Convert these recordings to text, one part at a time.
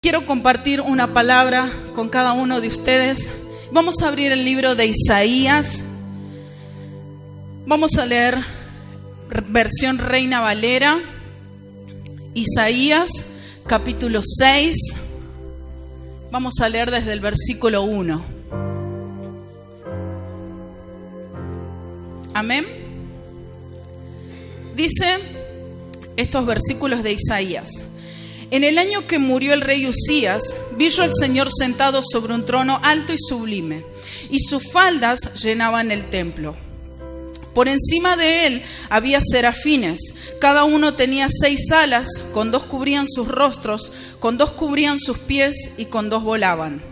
Quiero compartir una palabra con cada uno de ustedes. Vamos a abrir el libro de Isaías. Vamos a leer versión Reina Valera. Isaías, capítulo 6. Vamos a leer desde el versículo 1. Amén. Dice estos versículos de Isaías: En el año que murió el rey Usías, vi yo al Señor sentado sobre un trono alto y sublime, y sus faldas llenaban el templo. Por encima de él había serafines, cada uno tenía 6 alas, con 2 cubrían sus rostros, con 2 cubrían sus pies y con 2 volaban.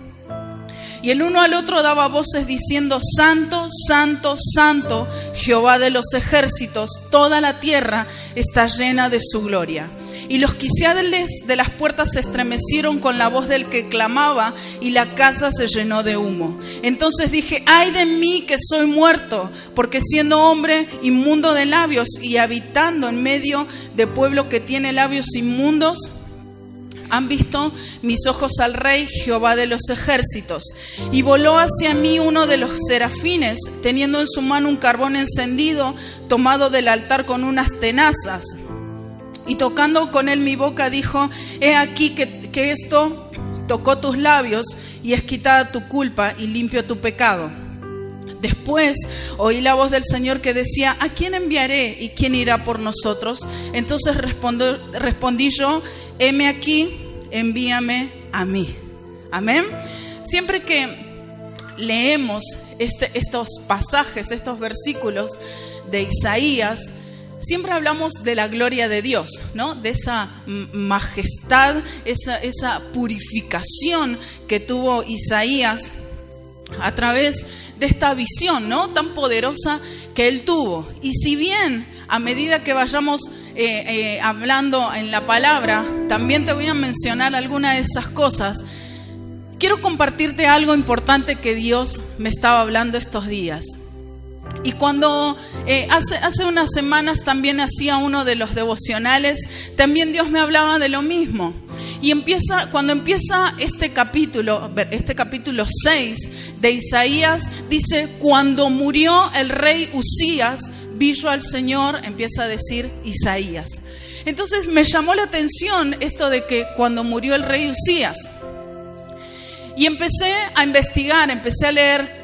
Y el uno al otro daba voces diciendo: Santo, Santo, Santo, Jehová de los ejércitos, toda la tierra está llena de su gloria. Y los quiciales de las puertas se estremecieron con la voz del que clamaba, y la casa se llenó de humo. Entonces dije: ¡ay de mí que soy muerto! Porque siendo hombre inmundo de labios y habitando en medio de pueblo que tiene labios inmundos, han visto mis ojos al Rey, Jehová de los ejércitos. Y voló hacia mí uno de los serafines, teniendo en su mano un carbón encendido, tomado del altar con unas tenazas. Y tocando con él mi boca, dijo: he aquí que esto tocó tus labios, y es quitada tu culpa y limpio tu pecado. Después oí la voz del Señor que decía: ¿a quién enviaré y quién irá por nosotros? Entonces respondí yo: heme aquí, envíame a mí. Amén. Siempre que leemos estos pasajes, estos versículos de Isaías, siempre hablamos de la gloria de Dios, ¿no? De esa majestad, esa purificación que tuvo Isaías a través de esta visión, ¿no? Tan poderosa que él tuvo. Y si bien a medida que vayamos hablando en la palabra, también te voy a mencionar algunas de esas cosas, quiero compartirte algo importante que Dios me estaba hablando estos días. Y cuando hace unas semanas también hacía uno de los devocionales, también Dios me hablaba de lo mismo. Y cuando empieza este capítulo 6 de Isaías, dice: cuando murió el rey Usías, vi yo al Señor, empieza a decir Isaías. Entonces me llamó la atención esto de que cuando murió el rey Usías. Y empecé a investigar, empecé a leer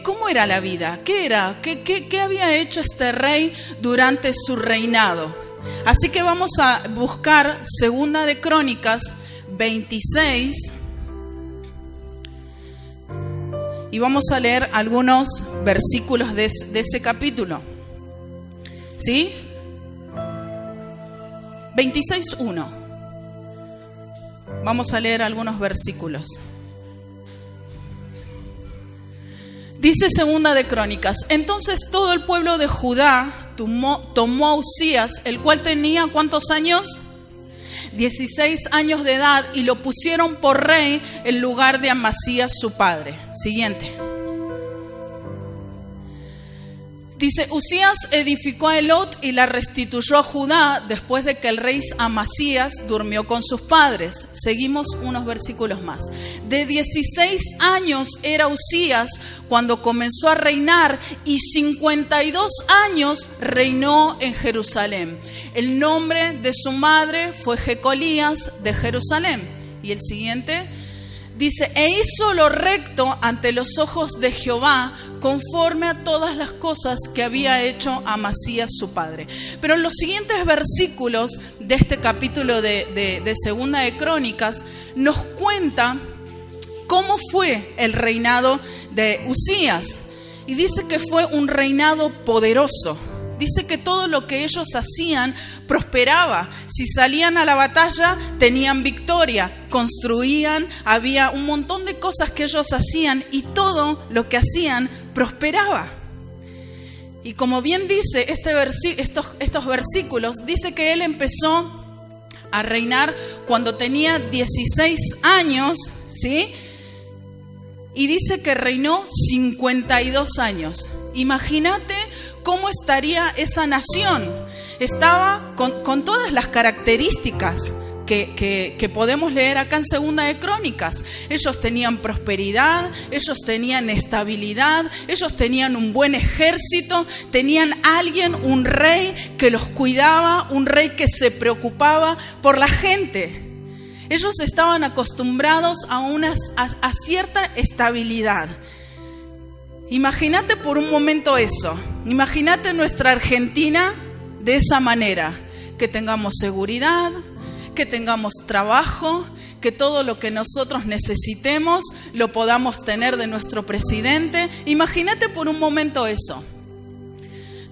¿cómo era la vida? ¿Qué era? ¿Qué había hecho este rey durante su reinado? Así que vamos a buscar Segunda de Crónicas 26 y vamos a leer algunos versículos de ese capítulo. ¿Sí? 26:1. Vamos a leer algunos versículos. Dice Segunda de Crónicas: entonces todo el pueblo de Judá tomó a Usías, el cual tenía ¿cuántos años? 16 años de edad, y lo pusieron por rey en lugar de Amasías su padre. Siguiente. Dice: Usías edificó a Elot y la restituyó a Judá después de que el rey Amasías durmió con sus padres. Seguimos unos versículos más. De 16 años era Usías cuando comenzó a reinar, y 52 años reinó en Jerusalén. El nombre de su madre fue Jecolías de Jerusalén. Y el siguiente dice: e hizo lo recto ante los ojos de Jehová, conforme a todas las cosas que había hecho Amasías su padre. Pero en los siguientes versículos de este capítulo de Segunda de Crónicas nos cuenta cómo fue el reinado de Usías. Y dice que fue un reinado poderoso. Dice que todo lo que ellos hacían prosperaba. Si salían a la batalla, tenían victoria, construían, había un montón de cosas que ellos hacían, y todo lo que hacían prosperaba. Y como bien dice estos versículos, dice que él empezó a reinar cuando tenía 16 años, ¿sí? Y dice que reinó 52 años. Imagínate cómo estaría esa nación. Estaba con todas las características que podemos leer acá en Segunda de Crónicas. Ellos tenían prosperidad, ellos tenían estabilidad, ellos tenían un buen ejército, tenían alguien, un rey que los cuidaba, un rey que se preocupaba por la gente. Ellos estaban acostumbrados a cierta estabilidad. Imagínate por un momento eso. Imagínate nuestra Argentina de esa manera. Que tengamos seguridad, que tengamos trabajo, que todo lo que nosotros necesitemos lo podamos tener de nuestro presidente. Imagínate por un momento eso.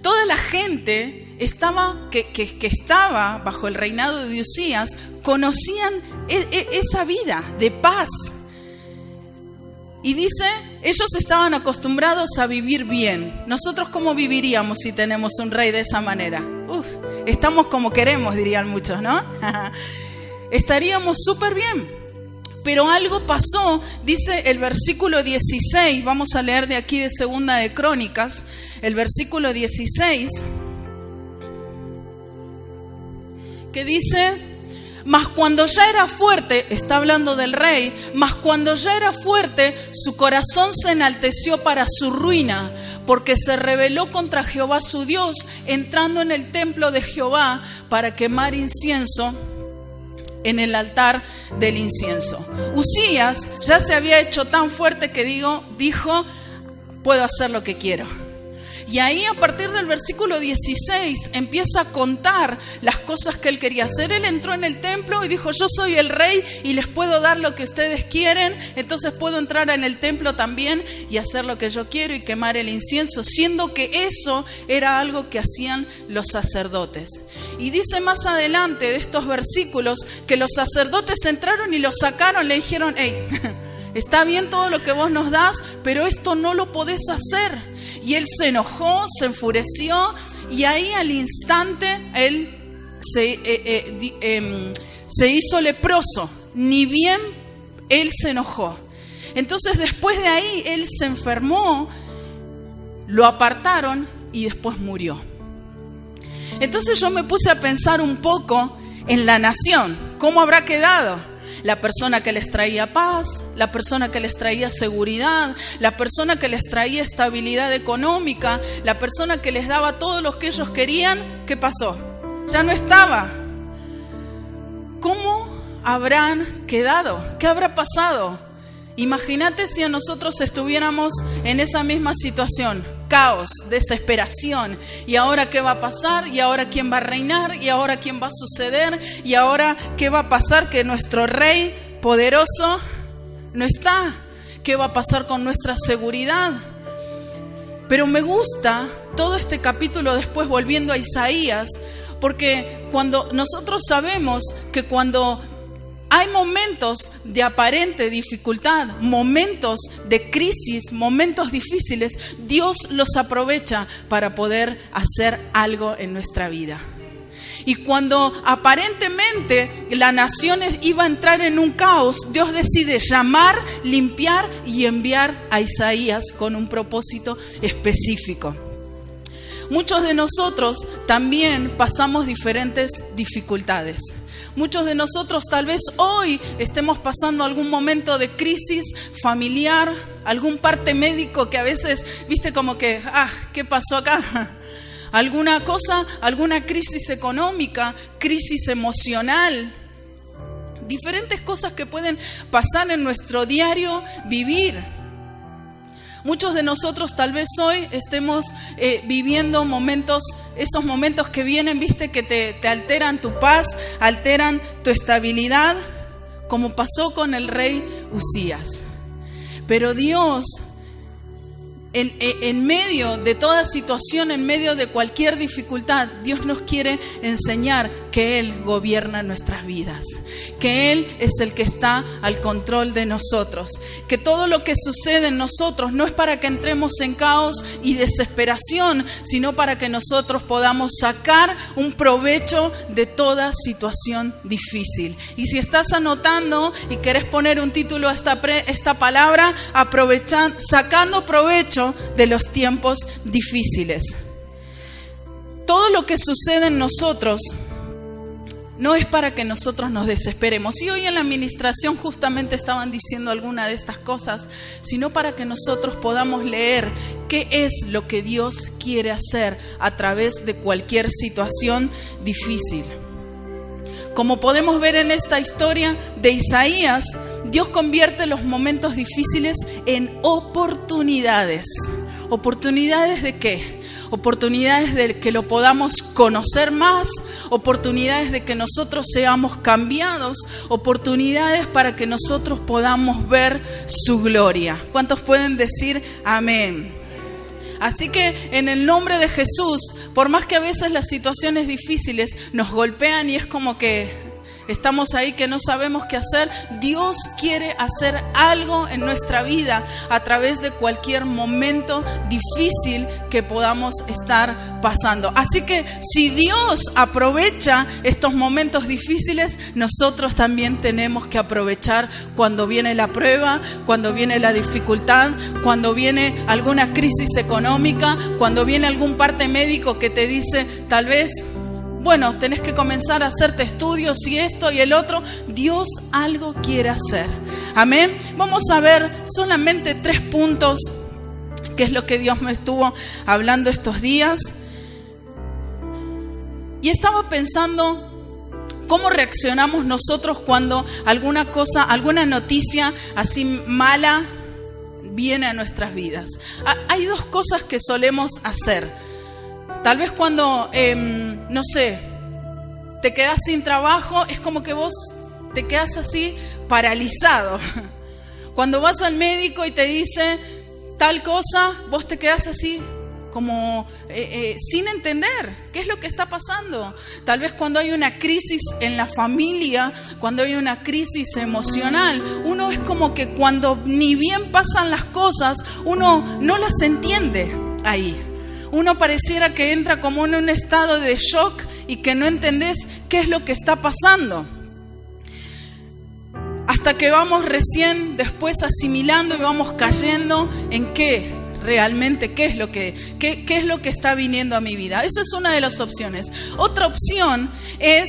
Toda la gente que estaba bajo el reinado de Usías conocían esa vida de paz. Y dice, ellos estaban acostumbrados a vivir bien. ¿Nosotros cómo viviríamos si tenemos un rey de esa manera? Estamos como queremos, dirían muchos, ¿no? Estaríamos súper bien. Pero algo pasó, dice el versículo 16, vamos a leer de aquí de Segunda de Crónicas, el versículo 16, que dice: mas cuando ya era fuerte, está hablando del rey, mas cuando ya era fuerte, su corazón se enalteció para su ruina, porque se rebeló contra Jehová su Dios, entrando en el templo de Jehová para quemar incienso en el altar del incienso. Usías ya se había hecho tan fuerte que dijo, puedo hacer lo que quiero. Y ahí a partir del versículo 16 empieza a contar las cosas que él quería hacer. Él entró en el templo y dijo, yo soy el rey y les puedo dar lo que ustedes quieren, entonces puedo entrar en el templo también y hacer lo que yo quiero y quemar el incienso, siendo que eso era algo que hacían los sacerdotes. Y dice más adelante de estos versículos que los sacerdotes entraron y lo sacaron, le dijeron, hey, está bien todo lo que vos nos das, pero esto no lo podés hacer. Y él se enojó, se enfureció, y ahí al instante él se hizo leproso, ni bien él se enojó. Entonces después de ahí él se enfermó, lo apartaron y después murió. Entonces yo me puse a pensar un poco en la nación, ¿cómo habrá quedado? La persona que les traía paz, la persona que les traía seguridad, la persona que les traía estabilidad económica, la persona que les daba todo lo que ellos querían, ¿qué pasó? Ya no estaba. ¿Cómo habrán quedado? ¿Qué habrá pasado? Imagínate si nosotros estuviéramos en esa misma situación. Caos, desesperación. ¿Y ahora qué va a pasar? ¿Y ahora quién va a reinar? ¿Y ahora quién va a suceder? ¿Y ahora qué va a pasar? Que nuestro rey poderoso no está. ¿Qué va a pasar con nuestra seguridad? Pero me gusta todo este capítulo después volviendo a Isaías, porque cuando nosotros sabemos que cuando hay momentos de aparente dificultad, momentos de crisis, momentos difíciles, Dios los aprovecha para poder hacer algo en nuestra vida. Y cuando aparentemente la nación iba a entrar en un caos, Dios decide llamar, limpiar y enviar a Isaías con un propósito específico. Muchos de nosotros también pasamos diferentes dificultades. Muchos de nosotros tal vez hoy estemos pasando algún momento de crisis familiar, algún parte médico que a veces, viste, como que, ¿qué pasó acá? Alguna cosa, alguna crisis económica, crisis emocional, diferentes cosas que pueden pasar en nuestro diario vivir. Muchos de nosotros tal vez hoy estemos viviendo momentos, esos momentos que vienen, viste, que te alteran tu paz, alteran tu estabilidad, como pasó con el rey Usías. Pero Dios, en medio de toda situación, en medio de cualquier dificultad, Dios nos quiere enseñar que Él gobierna nuestras vidas, que Él es el que está al control de nosotros, que todo lo que sucede en nosotros no es para que entremos en caos y desesperación, sino para que nosotros podamos sacar un provecho de toda situación difícil. Y si estás anotando y querés poner un título a esta palabra, sacando provecho de los tiempos difíciles. Todo lo que sucede en nosotros no es para que nosotros nos desesperemos. Y hoy en la administración justamente estaban diciendo alguna de estas cosas, sino para que nosotros podamos leer qué es lo que Dios quiere hacer a través de cualquier situación difícil. Como podemos ver en esta historia de Isaías, Dios convierte los momentos difíciles en oportunidades. ¿Oportunidades de qué? Oportunidades de que lo podamos conocer más, oportunidades de que nosotros seamos cambiados, oportunidades para que nosotros podamos ver su gloria. ¿Cuántos pueden decir amén? Así que en el nombre de Jesús, por más que a veces las situaciones difíciles nos golpean y es como que estamos ahí que no sabemos qué hacer, Dios quiere hacer algo en nuestra vida a través de cualquier momento difícil que podamos estar pasando. Así que si Dios aprovecha estos momentos difíciles, nosotros también tenemos que aprovechar cuando viene la prueba, cuando viene la dificultad, cuando viene alguna crisis económica, cuando viene algún parte médico que te dice tal vez, bueno, tenés que comenzar a hacerte estudios y esto y el otro. Dios algo quiere hacer. Amén. Vamos a ver solamente 3 puntos, que es lo que Dios me estuvo hablando estos días. Y estaba pensando cómo reaccionamos nosotros cuando alguna cosa, alguna noticia así mala viene a nuestras vidas. Hay 2 cosas que solemos hacer. Tal vez cuando, no sé, te quedas sin trabajo, es como que vos te quedas así paralizado. Cuando vas al médico y te dice tal cosa, vos te quedas así como sin entender qué es lo que está pasando. Tal vez cuando hay una crisis en la familia, cuando hay una crisis emocional, uno es como que cuando ni bien pasan las cosas, uno no las entiende ahí. Uno pareciera que entra como en un estado de shock y que no entendés qué es lo que está pasando. Hasta que vamos recién después asimilando y vamos cayendo en qué realmente, qué es lo que está viniendo a mi vida. Esa es una de las opciones. Otra opción es,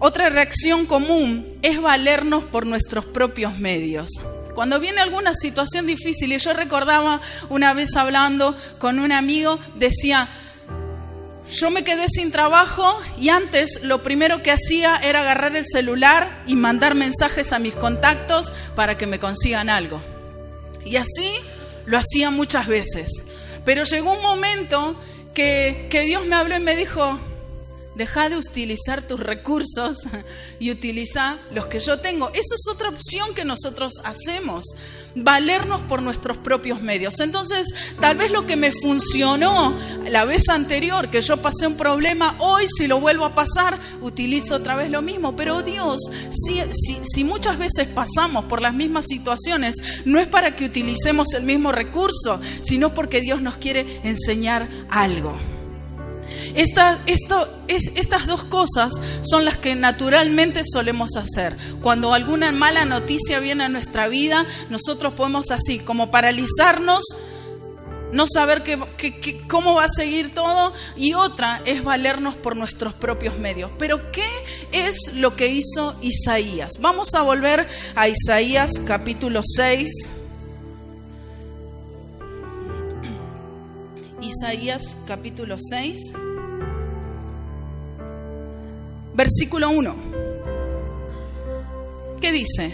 otra reacción común es valernos por nuestros propios medios. Cuando viene alguna situación difícil, y yo recordaba una vez hablando con un amigo, decía, yo me quedé sin trabajo y antes lo primero que hacía era agarrar el celular y mandar mensajes a mis contactos para que me consigan algo. Y así lo hacía muchas veces. Pero llegó un momento que Dios me habló y me dijo, deja de utilizar tus recursos y utiliza los que yo tengo. Eso es otra opción que nosotros hacemos, valernos por nuestros propios medios. Entonces, tal vez lo que me funcionó la vez anterior, que yo pasé un problema, hoy si lo vuelvo a pasar, utilizo otra vez lo mismo. Pero Dios, si muchas veces pasamos por las mismas situaciones, no es para que utilicemos el mismo recurso, sino porque Dios nos quiere enseñar algo. Estas 2 cosas son las que naturalmente solemos hacer. Cuando alguna mala noticia viene a nuestra vida, nosotros podemos así, como paralizarnos, no saber cómo va a seguir todo. Y otra es valernos por nuestros propios medios. Pero ¿qué es lo que hizo Isaías? Vamos a volver a Isaías capítulo 6. Isaías capítulo 6. Versículo 1. ¿Qué dice?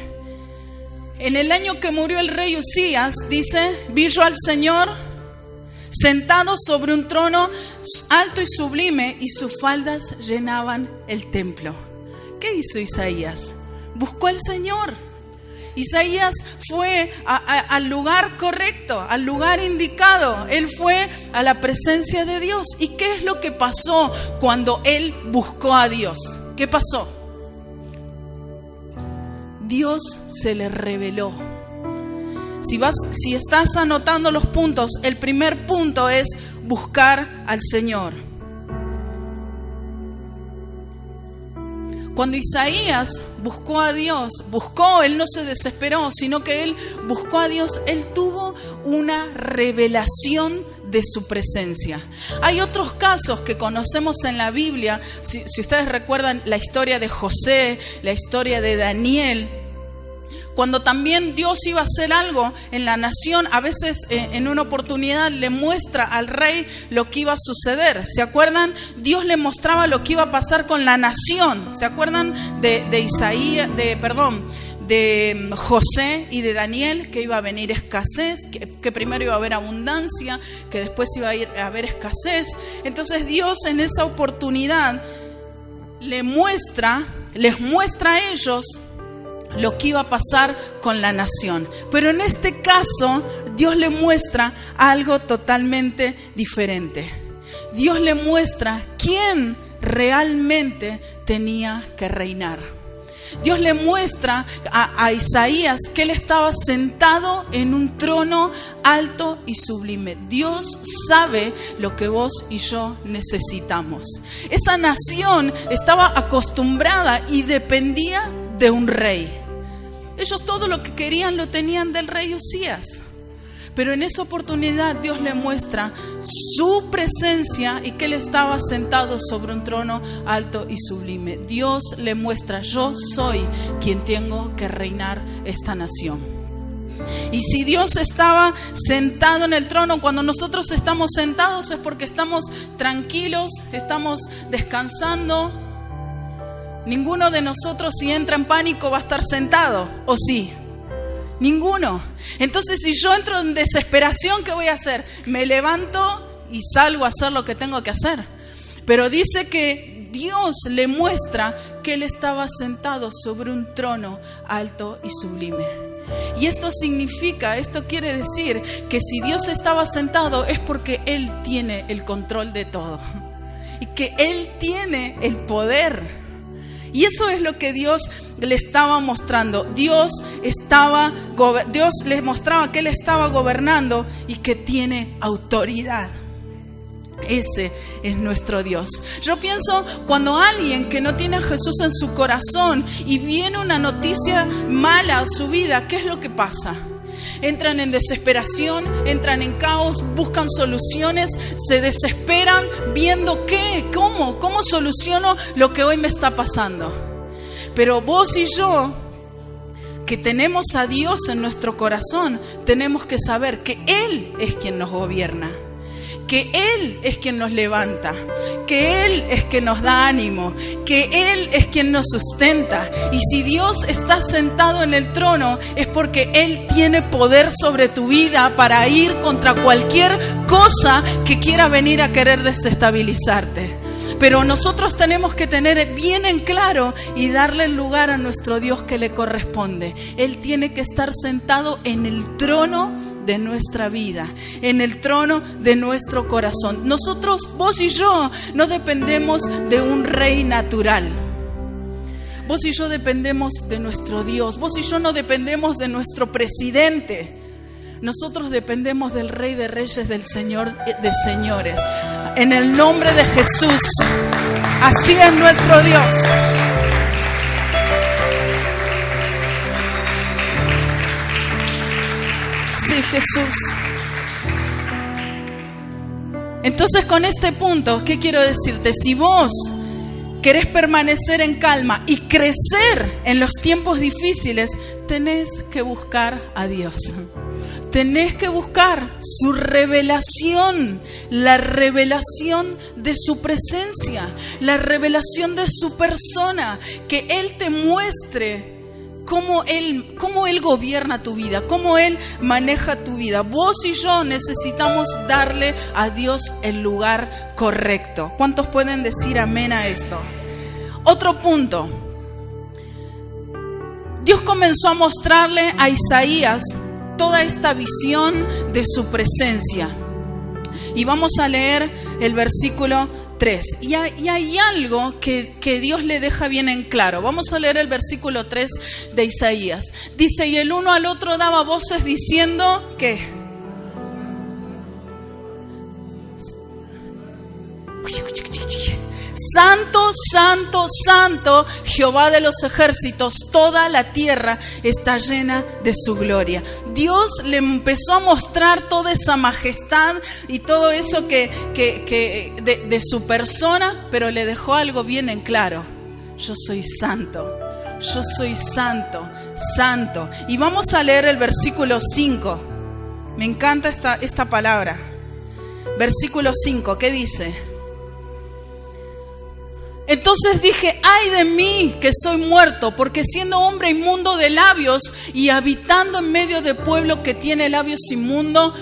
En el año que murió el rey Usías, dice, vi yo al Señor sentado sobre un trono alto y sublime, y sus faldas llenaban el templo. ¿Qué hizo Isaías? Buscó al Señor. Isaías fue al lugar correcto, al lugar indicado. Él fue a la presencia de Dios. ¿Y qué es lo que pasó cuando él buscó a Dios? ¿Qué pasó? Dios se le reveló. Si estás anotando los puntos, el primer punto es buscar al Señor. Cuando Isaías buscó a Dios, él no se desesperó, sino que él buscó a Dios, él tuvo una revelación de su presencia. Hay otros casos que conocemos en la Biblia, si ustedes recuerdan la historia de José, la historia de Daniel, cuando también Dios iba a hacer algo en la nación, a veces en una oportunidad le muestra al rey lo que iba a suceder. ¿Se acuerdan? Dios le mostraba lo que iba a pasar con la nación. ¿Se acuerdan de José y de Daniel? Que iba a venir escasez, que primero iba a haber abundancia, que después iba a haber escasez. Entonces Dios en esa oportunidad les muestra a ellos lo que iba a pasar con la nación. Pero en este caso, Dios le muestra algo totalmente diferente. Dios le muestra quién realmente tenía que reinar. Dios le muestra a Isaías que él estaba sentado en un trono alto y sublime. Dios sabe lo que vos y yo necesitamos. Esa nación estaba acostumbrada y dependía de un rey. Ellos todo lo que querían lo tenían del rey Usías. Pero en esa oportunidad Dios le muestra su presencia y que él estaba sentado sobre un trono alto y sublime. Dios le muestra: yo soy quien tengo que reinar esta nación. Y si Dios estaba sentado en el trono, cuando nosotros estamos sentados es porque estamos tranquilos, estamos descansando. Ninguno de nosotros, si entra en pánico, va a estar sentado, ¿o sí? Ninguno. Entonces, si yo entro en desesperación, ¿qué voy a hacer? Me levanto y salgo a hacer lo que tengo que hacer. Pero dice que Dios le muestra que él estaba sentado sobre un trono alto y sublime. Y esto quiere decir que si Dios estaba sentado es porque él tiene el control de todo. Y que él tiene el poder. Y eso es lo que Dios le estaba mostrando. Dios les mostraba que él estaba gobernando y que tiene autoridad. Ese es nuestro Dios. Yo pienso cuando alguien que no tiene a Jesús en su corazón y viene una noticia mala a su vida, ¿qué es lo que pasa? Entran en desesperación, entran en caos, buscan soluciones, se desesperan viendo cómo soluciono lo que hoy me está pasando. Pero vos y yo, que tenemos a Dios en nuestro corazón, tenemos que saber que Él es quien nos gobierna, que Él es quien nos levanta, que Él es quien nos da ánimo, que Él es quien nos sustenta. Y si Dios está sentado en el trono es porque Él tiene poder sobre tu vida para ir contra cualquier cosa que quiera venir a querer desestabilizarte. Pero nosotros tenemos que tener bien en claro y darle el lugar a nuestro Dios que le corresponde. Él tiene que estar sentado en el trono de nuestra vida, en el trono de nuestro corazón. Nosotros, vos y yo, no dependemos de un rey natural. Vos y yo dependemos de nuestro Dios. Vos y yo no dependemos de nuestro presidente. Nosotros dependemos del Rey de Reyes, del Señor de Señores. En el nombre de Jesús. Así es nuestro Dios. Sí, Jesús. Entonces, con este punto, ¿qué quiero decirte? Si vos querés permanecer en calma y crecer en los tiempos difíciles, tenés que buscar a Dios. Tenés que buscar su revelación, la revelación de su presencia, la revelación de su persona, que Él te muestre cómo Él gobierna tu vida, cómo Él maneja tu vida. Vos y yo necesitamos darle a Dios el lugar correcto. ¿Cuántos pueden decir amén a esto? Otro punto. Dios comenzó a mostrarle a Isaías toda esta visión de su presencia. Y vamos a leer el versículo 3. Y hay algo que Dios le deja bien en claro. Vamos a leer el versículo 3 de Isaías. Dice: y el uno al otro daba voces diciendo, ¿qué? Santo, santo, santo, santo, Jehová de los ejércitos, toda la tierra está llena de su gloria. Dios le empezó a mostrar toda esa majestad y todo eso de su persona, pero le dejó algo bien en claro: yo soy santo, yo soy santo, santo. Y vamos a leer el versículo 5. Me encanta esta palabra. Versículo 5, ¿qué dice? Entonces dije: ay de mí, que soy muerto, porque siendo hombre inmundo de labios y habitando en medio de pueblo que tiene labios inmundos,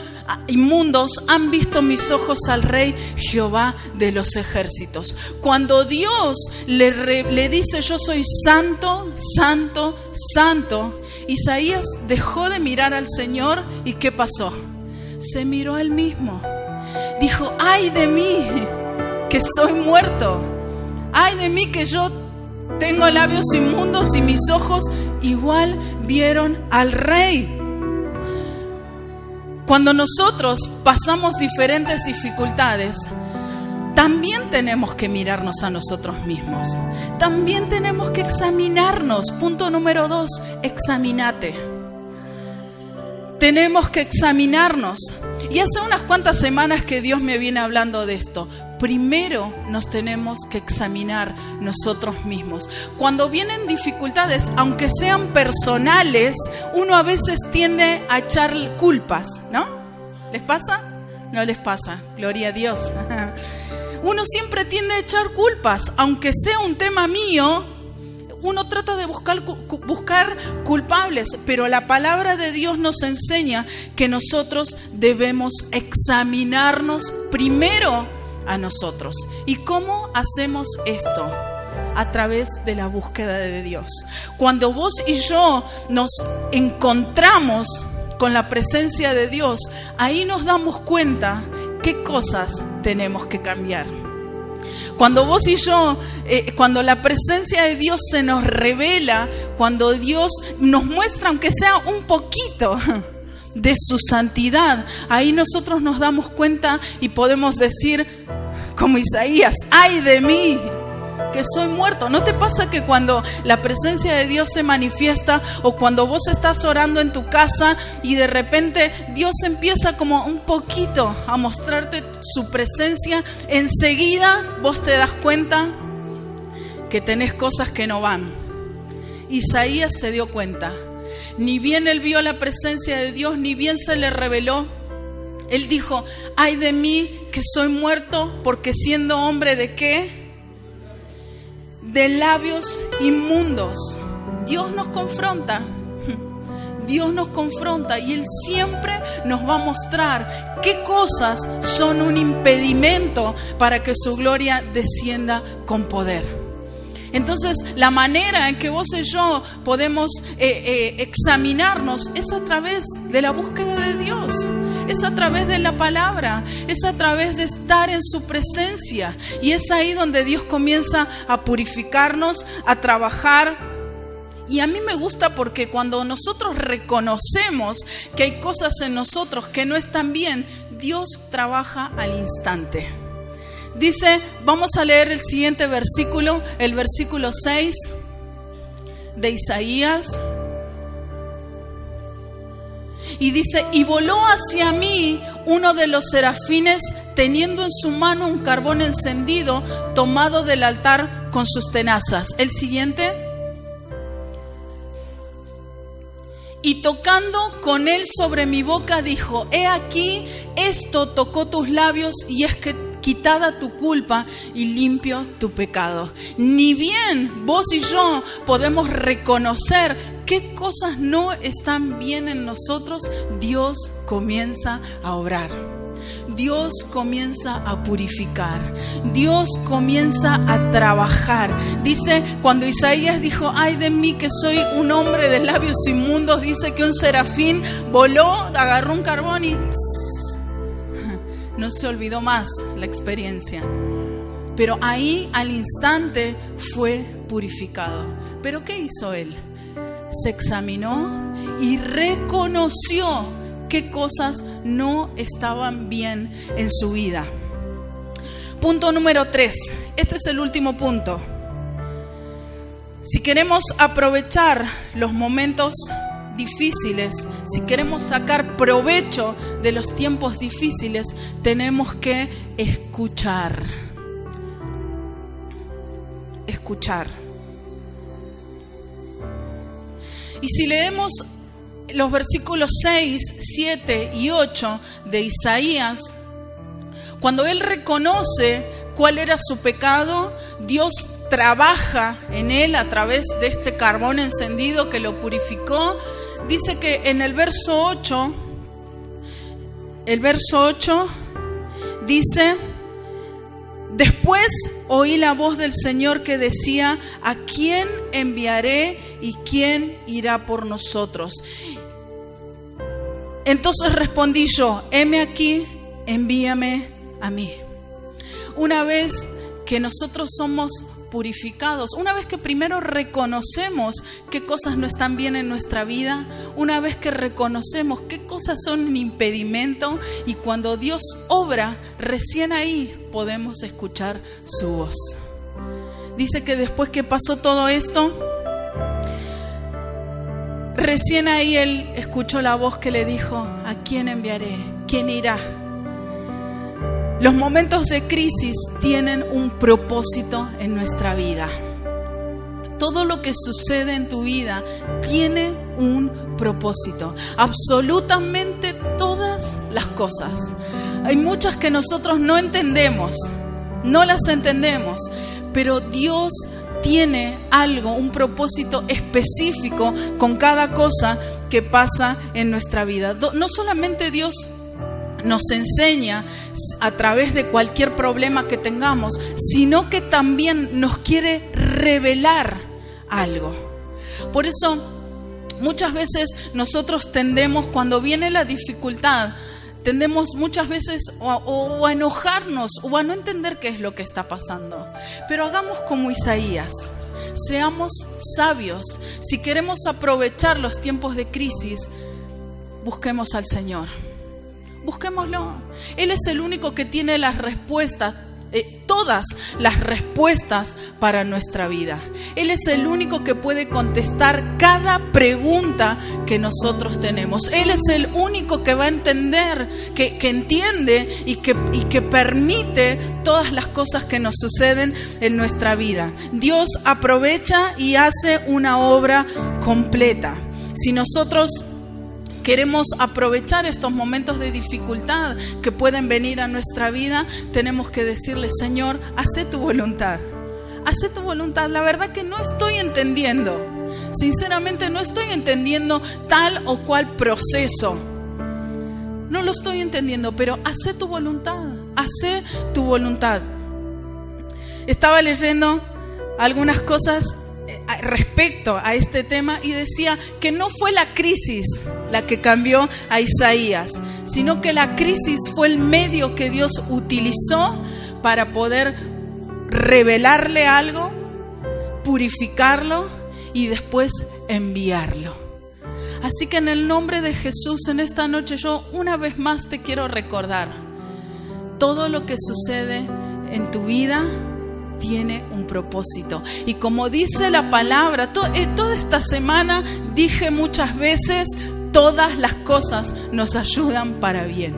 han visto mis ojos al Rey Jehová de los ejércitos. Cuando Dios le dice: yo soy santo, santo, santo, Isaías dejó de mirar al Señor. ¿Y qué pasó? Se miró a él mismo. Dijo: ay de mí, que soy muerto. Ay de mí, que yo tengo labios inmundos y mis ojos igual vieron al Rey. Cuando nosotros pasamos diferentes dificultades, también tenemos que mirarnos a nosotros mismos. También tenemos que examinarnos. Punto número 2, examínate. Tenemos que examinarnos. Y hace unas cuantas semanas que Dios me viene hablando de esto. Primero nos tenemos que examinar nosotros mismos. Cuando vienen dificultades, aunque sean personales, uno a veces tiende a echar culpas, ¿no? ¿Les pasa? No les pasa, gloria a Dios. Uno siempre tiende a echar culpas, aunque sea un tema mío. Uno trata de buscar culpables, pero la palabra de Dios nos enseña que nosotros debemos examinarnos primero a nosotros. ¿Y cómo hacemos esto? A través de la búsqueda de Dios. Cuando vos y yo nos encontramos con la presencia de Dios, ahí nos damos cuenta qué cosas tenemos que cambiar. Cuando vos y yo, cuando la presencia de Dios se nos revela, cuando Dios nos muestra, aunque sea un poquito de su santidad, ahí nosotros nos damos cuenta y podemos decir, como Isaías: ay de mí, que soy muerto. ¿No te pasa que cuando la presencia de Dios se manifiesta, o cuando vos estás orando en tu casa y de repente Dios empieza como un poquito a mostrarte su presencia, enseguida vos te das cuenta que tenés cosas que no van? Isaías se dio cuenta. Ni bien él vio la presencia de Dios, ni bien se le reveló. Él dijo: ay de mí, que soy muerto, porque siendo hombre ¿de qué? De labios inmundos. Dios nos confronta. Dios nos confronta y Él siempre nos va a mostrar qué cosas son un impedimento para que su gloria descienda con poder. Entonces, la manera en que vos y yo podemos examinarnos es a través de la búsqueda de Dios. Es a través de la palabra, es a través de estar en su presencia. Y es ahí donde Dios comienza a purificarnos, a trabajar. Y a mí me gusta porque cuando nosotros reconocemos que hay cosas en nosotros que no están bien, Dios trabaja al instante. Dice, vamos a leer el siguiente versículo, el versículo 6 de Isaías. Y dice: y voló hacia mí uno de los serafines, teniendo en su mano un carbón encendido, tomado del altar con sus tenazas. El siguiente. Y tocando con él sobre mi boca, dijo: he aquí, esto tocó tus labios, y es que quitada tu culpa y limpio tu pecado. Ni bien vos y yo podemos reconocer qué cosas no están bien en nosotros, Dios comienza a obrar. Dios comienza a purificar. Dios comienza a trabajar. Dice, cuando Isaías dijo: ay de mí, que soy un hombre de labios inmundos, dice que un serafín voló, agarró un carbón y no se olvidó más la experiencia. Pero ahí al instante fue purificado. ¿Pero qué hizo él? Se examinó y reconoció qué cosas no estaban bien en su vida. Punto número 3. Este es el último punto. Si queremos aprovechar los momentos difíciles, si queremos sacar provecho de los tiempos difíciles, tenemos que escuchar. Escuchar. Y si leemos los versículos 6, 7 y 8 de Isaías, cuando él reconoce cuál era su pecado, Dios trabaja en él a través de este carbón encendido que lo purificó. Dice que en el verso 8 dice: después oí la voz del Señor que decía: ¿a quién enviaré y quién irá por nosotros? Entonces respondí yo: heme aquí, envíame a mí. Una vez que nosotros somos purificados, una vez que primero reconocemos qué cosas no están bien en nuestra vida, una vez que reconocemos qué cosas son un impedimento, y cuando Dios obra, recién ahí podemos escuchar su voz. Dice que después que pasó todo esto, recién ahí él escuchó la voz que le dijo: ¿a quién enviaré? ¿Quién irá? Los momentos de crisis tienen un propósito en nuestra vida. Todo lo que sucede en tu vida tiene un propósito. Absolutamente todas las cosas. Hay muchas que nosotros no entendemos, no las entendemos, pero Dios tiene algo, un propósito específico con cada cosa que pasa en nuestra vida. No solamente Dios nos enseña a través de cualquier problema que tengamos, sino que también nos quiere revelar algo. Por eso muchas veces nosotros tendemos, cuando viene la dificultad, tendemos muchas veces o a enojarnos o a no entender qué es lo que está pasando. Pero hagamos como Isaías, seamos sabios. Si queremos aprovechar los tiempos de crisis, busquemos al Señor. Busquémoslo. Él es el único que tiene las respuestas, todas las respuestas para nuestra vida. Él es el único que puede contestar cada pregunta que nosotros tenemos. Él es el único que va a entender, que entiende y que permite todas las cosas que nos suceden en nuestra vida. Dios aprovecha y hace una obra completa. Si nosotros queremos aprovechar estos momentos de dificultad que pueden venir a nuestra vida, tenemos que decirle: Señor, haz tu voluntad. Haz tu voluntad. La verdad que no estoy entendiendo. Sinceramente no estoy entendiendo tal o cual proceso. No lo estoy entendiendo, pero haz tu voluntad. Haz tu voluntad. Estaba leyendo algunas cosas respecto a este tema y decía que no fue la crisis la que cambió a Isaías, sino que la crisis fue el medio que Dios utilizó para poder revelarle algo, purificarlo y después enviarlo. Así que en el nombre de Jesús, en esta noche yo una vez más te quiero recordar: todo lo que sucede en tu vida tiene un propósito. Y como dice la palabra, toda esta semana dije muchas veces: todas las cosas nos ayudan para bien.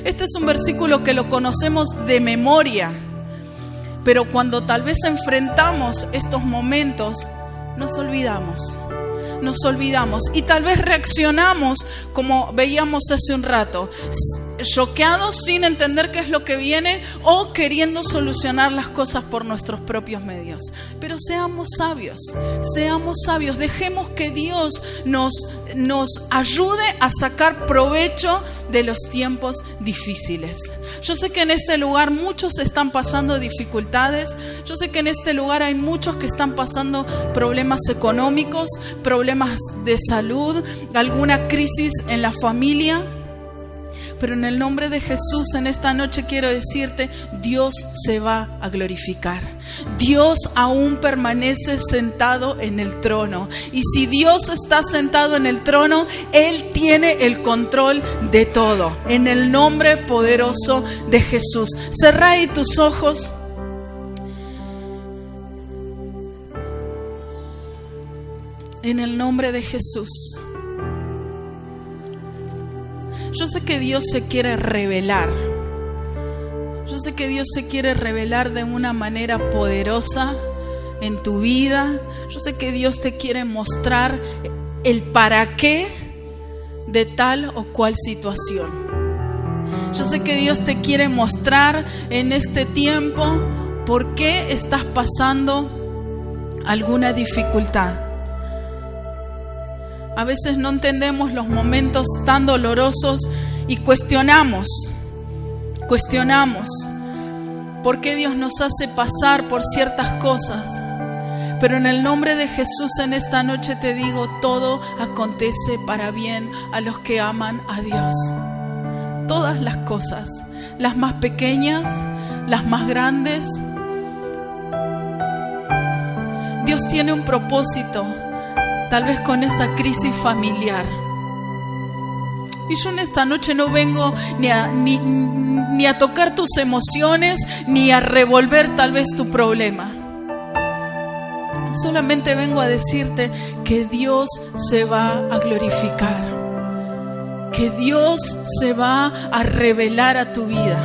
Este es un versículo que lo conocemos de memoria, pero cuando tal vez enfrentamos estos momentos, nos olvidamos y tal vez reaccionamos como veíamos hace un rato, choqueados sin entender qué es lo que viene o queriendo solucionar las cosas por nuestros propios medios. Pero seamos sabios, dejemos que Dios nos ayude a sacar provecho de los tiempos difíciles. Yo sé que en este lugar muchos están pasando dificultades. Yo sé que en este lugar hay muchos que están pasando problemas económicos, problemas de salud, alguna crisis en la familia. Pero en el nombre de Jesús, en esta noche quiero decirte, Dios se va a glorificar. Dios aún permanece sentado en el trono. Y si Dios está sentado en el trono, Él tiene el control de todo. En el nombre poderoso de Jesús. Cerrá ahí tus ojos. En el nombre de Jesús. Yo sé que Dios se quiere revelar. Yo sé que Dios se quiere revelar de una manera poderosa en tu vida. Yo sé que Dios te quiere mostrar el para qué de tal o cual situación. Yo sé que Dios te quiere mostrar en este tiempo por qué estás pasando alguna dificultad. A veces no entendemos los momentos tan dolorosos y cuestionamos por qué Dios nos hace pasar por ciertas cosas. Pero en el nombre de Jesús en esta noche te digo, todo acontece para bien a los que aman a Dios. Todas las cosas, las más pequeñas, las más grandes. Dios tiene un propósito. Tal vez con esa crisis familiar. Y yo en esta noche no vengo ni a tocar tus emociones, ni a revolver tal vez tu problema. Solamente vengo a decirte que Dios se va a glorificar. Que Dios se va a revelar a tu vida.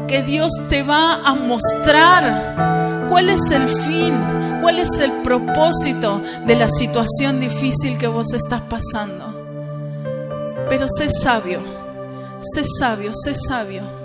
Que Dios te va a mostrar cuál es el fin. ¿Cuál es el propósito de la situación difícil que vos estás pasando? Pero sé sabio, sé sabio, sé sabio.